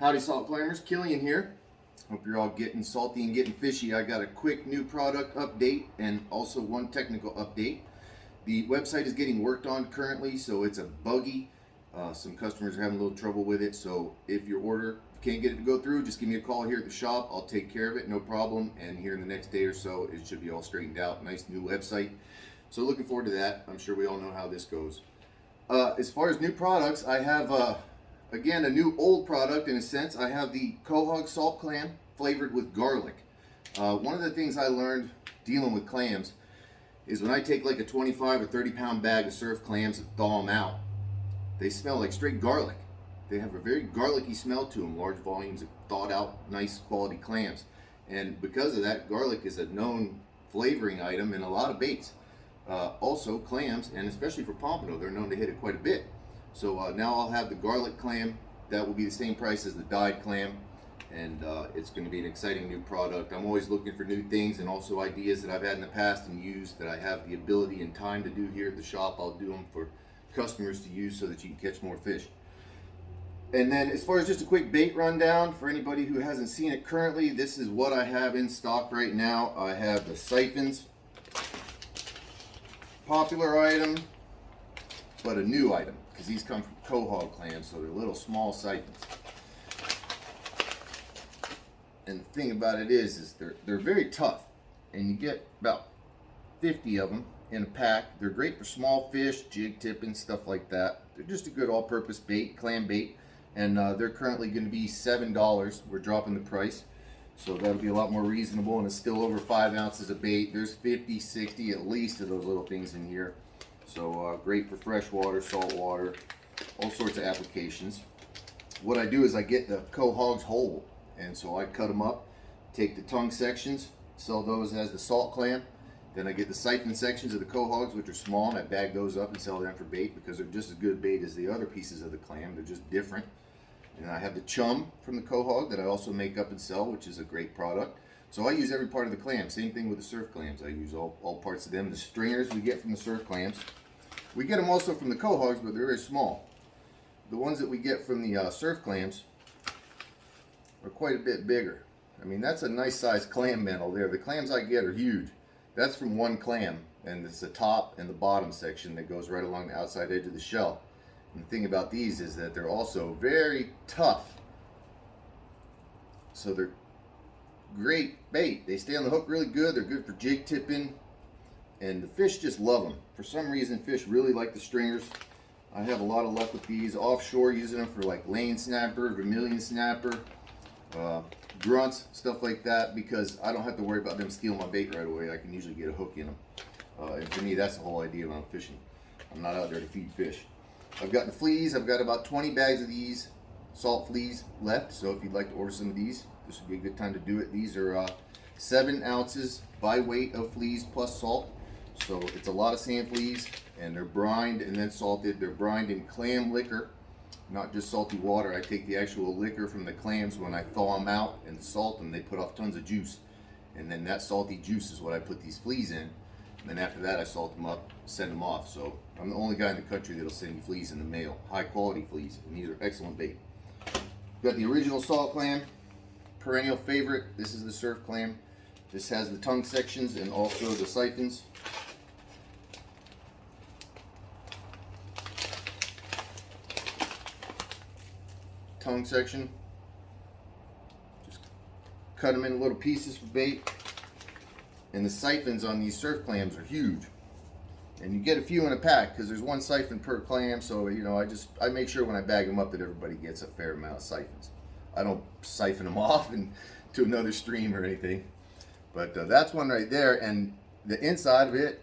Howdy salt climbers, Killian here. Hope you're all getting salty and getting fishy. I got a quick new product update and also one technical update. The website is getting worked on currently, so it's a buggy. Some customers are having a little trouble with it, so if your order can't get it to go through, just give me a call here at the shop. I'll take care of it, no problem. And here in the next day or so, it should be all straightened out. Nice new website. So looking forward to that. I'm sure we all know how this goes. As far as new products, I have again a new old product in a sense. I have the Quahog salt clam flavored with garlic. One of the things I learned dealing with clams is when I take like a 25 or 30 pound bag of surf clams and thaw them out, they smell like straight garlic. They have a very garlicky smell to them, large volumes of thawed out, nice quality clams. And because of that, garlic is a known flavoring item in a lot of baits. Also clams, and especially for pompano, they're known to hit it quite a bit. So now I'll have the garlic clam. That will be the same price as the dyed clam, and it's going to be an exciting new product. I'm always looking for new things and also ideas that I've had in the past and used that I have the ability and time to do here at the shop. I'll do them for customers to use so that you can catch more fish. And then as far as just a quick bait rundown for anybody who hasn't seen it currently, this is what I have in stock right now. I have the siphons, popular item, but a new item because these come from Quahog clams, so they're little small siphons. And the thing about it is they're very tough, and you get about 50 of them in a pack. They're great for small fish, jig tipping, stuff like that. They're just a good all-purpose bait, clam bait, and they're currently going to be $7. We're dropping the price, so that'll be a lot more reasonable, and it's still over 5 ounces of bait. There's 50, 60 at least of those little things in here. So great for freshwater, saltwater, all sorts of applications. What I do is I get the Quahogs whole, and so I cut them up, take the tongue sections, sell those as the salt clam. Then I get the siphon sections of the Quahogs, which are small, and I bag those up and sell them for bait because they're just as good bait as the other pieces of the clam. They're just different. And I have the chum from the Quahog that I also make up and sell, which is a great product. So I use every part of the clam. Same thing with the surf clams. I use all parts of them. The stringers we get from the surf clams. We get them also from the Quahogs, but they're very small. The ones that we get from the surf clams are quite a bit bigger. I mean, that's a nice sized clam mantle there. The clams I get are huge. That's from one clam, and it's the top and the bottom section that goes right along the outside edge of the shell. And the thing about these is that they're also very tough. So they're great bait. They stay on the hook really good. They're good for jig tipping, and the fish just love them. For some reason, fish really like the stringers. I have a lot of luck with these offshore, using them for like lane snapper, vermilion snapper, grunts, stuff like that, because I don't have to worry about them stealing my bait right away. I can usually get a hook in them. And for me, that's the whole idea when I'm fishing. I'm not out there to feed fish. I've got the fleas. I've got about 20 bags of these salt fleas left, so if you'd like to order some of these, this would be a good time to do it. These are 7 ounces by weight of fleas plus salt, so it's a lot of sand fleas, and they're brined and then salted. They're brined in clam liquor, not just salty water. I take the actual liquor from the clams when I thaw them out and salt them. They put off tons of juice, and then that salty juice is what I put these fleas in. And then after that, I salt them up, send them off. So I'm the only guy in the country that'll send you fleas in the mail, high quality fleas, and these are excellent bait. Got the original salt clam, perennial favorite. This is the surf clam. This has the tongue sections and also the siphons. Tongue section. Just cut them in little pieces for bait. And the siphons on these surf clams are huge. And you get a few in a pack because there's one siphon per clam, so you know I make sure when I bag them up that everybody gets a fair amount of siphons. I don't siphon them off to another stream or anything. But that's one right there, and the inside of it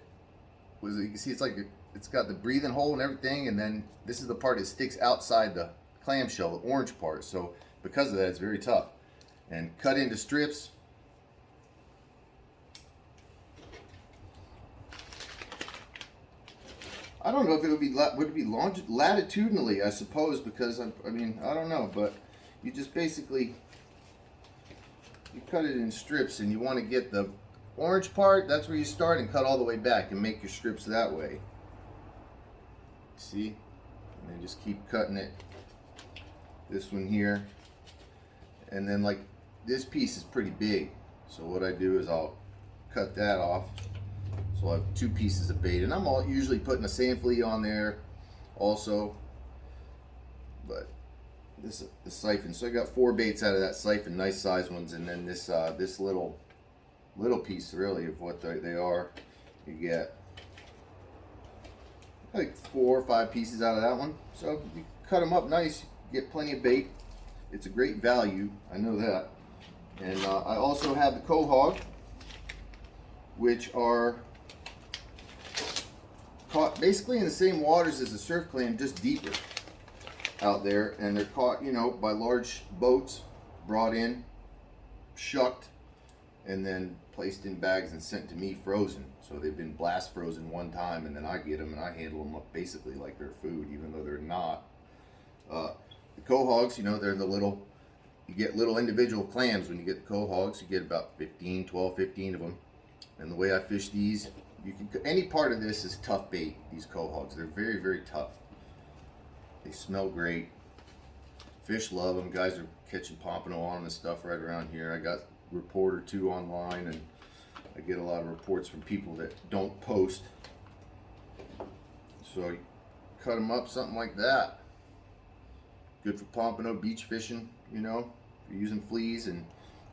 was, you can see it's got the breathing hole and everything, and then this is the part that sticks outside the clamshell, the orange part. So because of that, it's very tough. And cut into strips. I don't know if it would it be latitudinally, I suppose, because I mean, I don't know, but you just basically, you cut it in strips, and you want to get the orange part, that's where you start, and cut all the way back and make your strips that way. See? And then just keep cutting it. This one here, And then like this piece is pretty big, so what I do is I'll cut that off. So I have 2 pieces of bait, and I'm usually putting a sand flea on there also, but this the siphon. So I got 4 baits out of that siphon, nice size ones, and then this this little piece really of what they are. You get like 4 or 5 pieces out of that one. So you cut them up nice, you get plenty of bait. It's a great value, I know that. And I also have the quahog, which are caught basically in the same waters as the surf clam, just deeper out there, and they're caught, you know, by large boats, brought in, shucked, and then placed in bags and sent to me frozen. So they've been blast frozen one time, and then I get them and I handle them up basically like they're food, even though they're not. The quahogs, you know, they're the little, you get little individual clams when you get the quahogs. You get about 12, 15 of them. And the way I fish these, you can, any part of this is tough bait, these quahogs. They're very, very tough. They smell great. Fish love them. Guys are catching pompano on them and stuff right around here. I got a report or 2 online, and I get a lot of reports from people that don't post. So you cut them up, something like that. Good for pompano, beach fishing, you know. If you're using fleas, and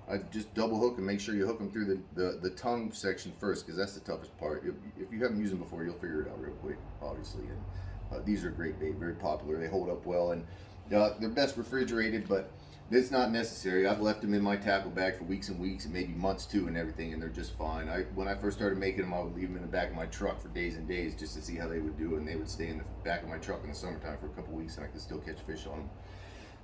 I just double hook and make sure you hook them through the tongue section first, because that's the toughest part. If you haven't used them before, you'll figure it out real quick, obviously. And these are great bait, very popular. They hold up well, and they're best refrigerated, but it's not necessary. I've left them in my tackle bag for weeks and weeks, and maybe months too, and everything, and they're just fine. When I first started making them, I would leave them in the back of my truck for days and days just to see how they would do, and they would stay in the back of my truck in the summertime for a couple weeks, and I could still catch fish on them.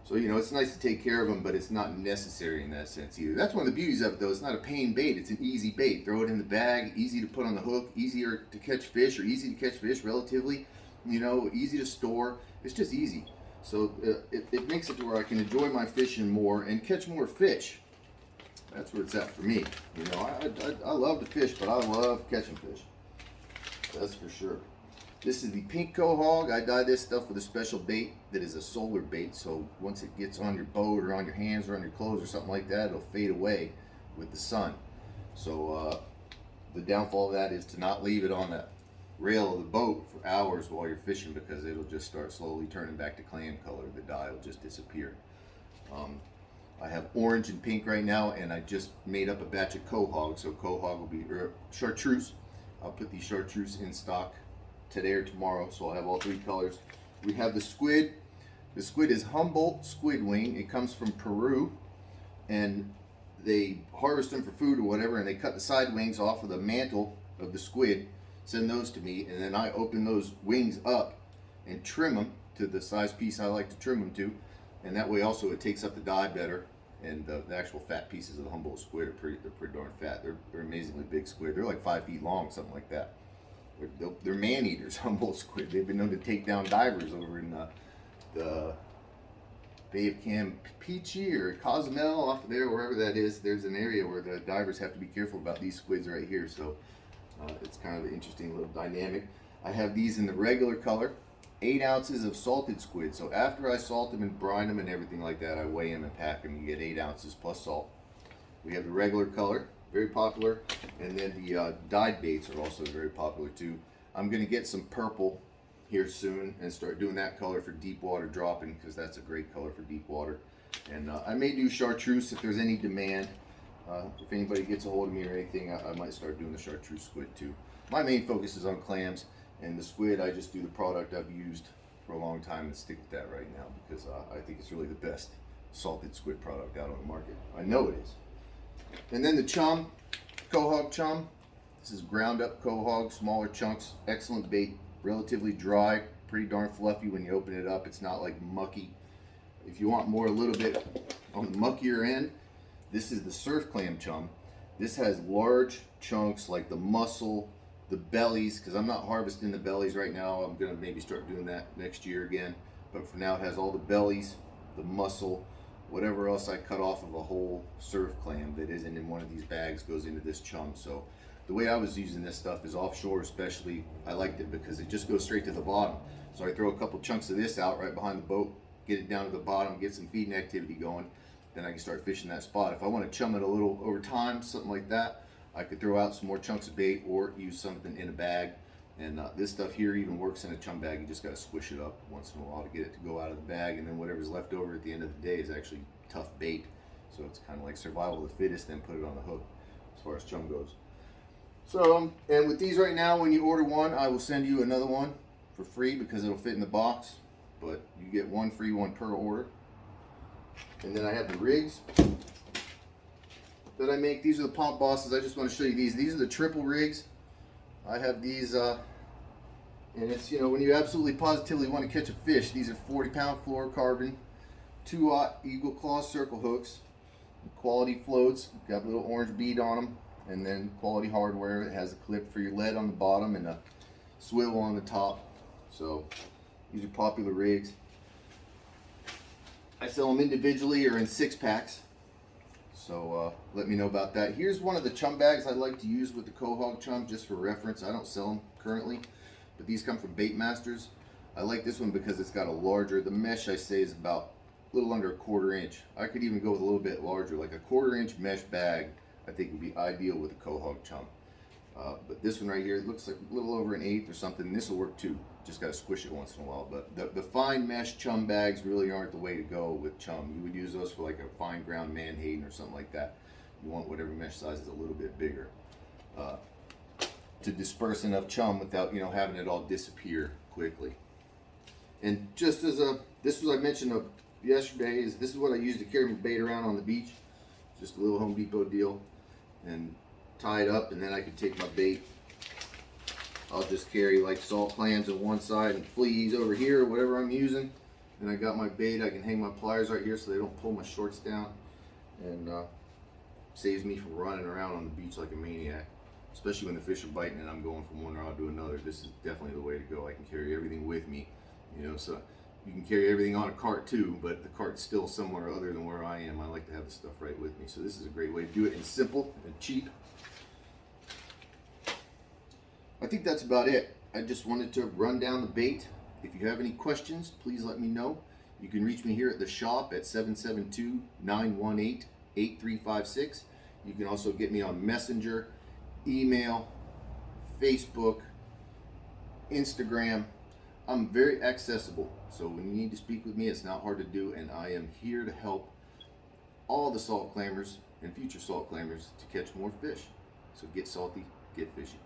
So, you know, it's nice to take care of them, but it's not necessary in that sense either. That's one of the beauties of it, though. It's not a pain bait. It's an easy bait. Throw it in the bag, easy to put on the hook, easier to catch fish, or easy to catch fish relatively, you know, easy to store. It's just easy. So it makes it to where I can enjoy my fishing more and catch more fish. That's where it's at for me. You know, I love to fish, but I love catching fish. That's for sure. This is the pink quahog. I dye this stuff with a special bait that is a solar bait. So once it gets on your boat or on your hands or on your clothes or something like that, it'll fade away with the sun. So the downfall of that is to not leave it on that rail of the boat for hours while you're fishing, because it'll just start slowly turning back to clam color. The dye will just disappear. I have orange and pink right now, and I just made up a batch of quahog. So quahog will be chartreuse. I'll put these chartreuse in stock today or tomorrow, so I'll have all 3 colors. We have the squid. The squid is Humboldt squid wing. It comes from Peru, and they harvest them for food or whatever, and they cut the side wings off of the mantle of the squid, send those to me, and then I open those wings up and trim them to the size piece I like to trim them to, and that way also it takes up the dye better. And the actual fat pieces of the Humboldt squid are pretty darn fat. They're amazingly big squid. They're like 5 feet long, something like that. They're man eaters, Humboldt squid. They've been known to take down divers over in the Bay of Campeche or Cozumel, off of there, wherever that is. There's an area where the divers have to be careful about these squids right here. So it's kind of an interesting little dynamic. I have these in the regular color, 8 ounces of salted squid. So after I salt them and brine them and everything like that, I weigh them and pack them. You get 8 ounces plus salt. We have the regular color, very popular, and then the dyed baits are also very popular too. I'm going to get some purple here soon and start doing that color for deep water dropping, because that's a great color for deep water. And I may do chartreuse if there's any demand. If anybody gets a hold of me or anything, I might start doing the chartreuse squid too. My main focus is on clams, and the squid I just do the product I've used for a long time and stick with that right now, because I think it's really the best salted squid product out on the market. I know it is. And then the chum, quahog chum. This is ground up quahog, smaller chunks, excellent bait, relatively dry, pretty darn fluffy when you open it up. It's not like mucky. If you want more, a little bit on the muckier end, this is the surf clam chum. This has large chunks like the muscle, the bellies, because I'm not harvesting the bellies right now. I'm gonna maybe start doing that next year again. But for now, it has all the bellies, the muscle, whatever else I cut off of a whole surf clam that isn't in one of these bags goes into this chum. So the way I was using this stuff is offshore especially. I liked it because it just goes straight to the bottom. So I throw a couple chunks of this out right behind the boat, get it down to the bottom, get some feeding activity going, then I can start fishing that spot. If I want to chum it a little over time, something like that, I could throw out some more chunks of bait or use something in a bag. And this stuff here even works in a chum bag. You just got to squish it up once in a while to get it to go out of the bag, and then whatever's left over at the end of the day is actually tough bait. So it's kind of like survival of the fittest, then put it on the hook as far as chum goes. So, and with these right now, when you order one, I will send you another one for free because it'll fit in the box. But you get one free one per order. And then I have the rigs that I make. These are the Pomp Bosses. I just want to show you these. These are the triple rigs. I have these, and it's, you know, when you absolutely positively want to catch a fish, these are 40-pound fluorocarbon, 2-aught Eagle Claw circle hooks, quality floats, got a little orange bead on them, and then quality hardware. It has a clip for your lead on the bottom and a swivel on the top. So these are popular rigs. I sell them individually or in 6-packs. So let me know about that. Here's one of the chum bags I like to use with the Quahog chum, just for reference. I don't sell them currently, but these come from Bait Masters. I like this one because it's got a larger, the mesh I say is about a little under a 1/4 inch. I could even go with a little bit larger, like a 1/4 inch mesh bag. I think would be ideal with a Quahog chum. But this one right here, it looks like a little over 1/8 or something. This will work too. Just got to squish it once in a while. But the fine mesh chum bags really aren't the way to go with chum. You would use those for like a fine ground Manhattan or something like that. You want whatever mesh size is a little bit bigger to disperse enough chum without, you know, having it all disappear quickly. And just as this was I mentioned yesterday, is this is what I use to carry my bait around on the beach. Just a little Home Depot deal, and tie it up, and then I can take my bait. I'll just carry like salt clams on one side and fleas over here, whatever I'm using. And I got my bait. I can hang my pliers right here so they don't pull my shorts down, and saves me from running around on the beach like a maniac. Especially when the fish are biting and I'm going from one rod to another. This is definitely the way to go. I can carry everything with me, you know. So you can carry everything on a cart too, but the cart's still somewhere other than where I am. I like to have the stuff right with me. So this is a great way to do it, and simple and cheap. I think that's about it. I just wanted to run down the bait. If you have any questions, please let me know. You can reach me here at the shop at 772-918-8356. You can also get me on Messenger, email, Facebook, Instagram. I'm very accessible. So when you need to speak with me, it's not hard to do, and I am here to help all the salt clammers and future salt clammers to catch more fish. So get salty, get fishy.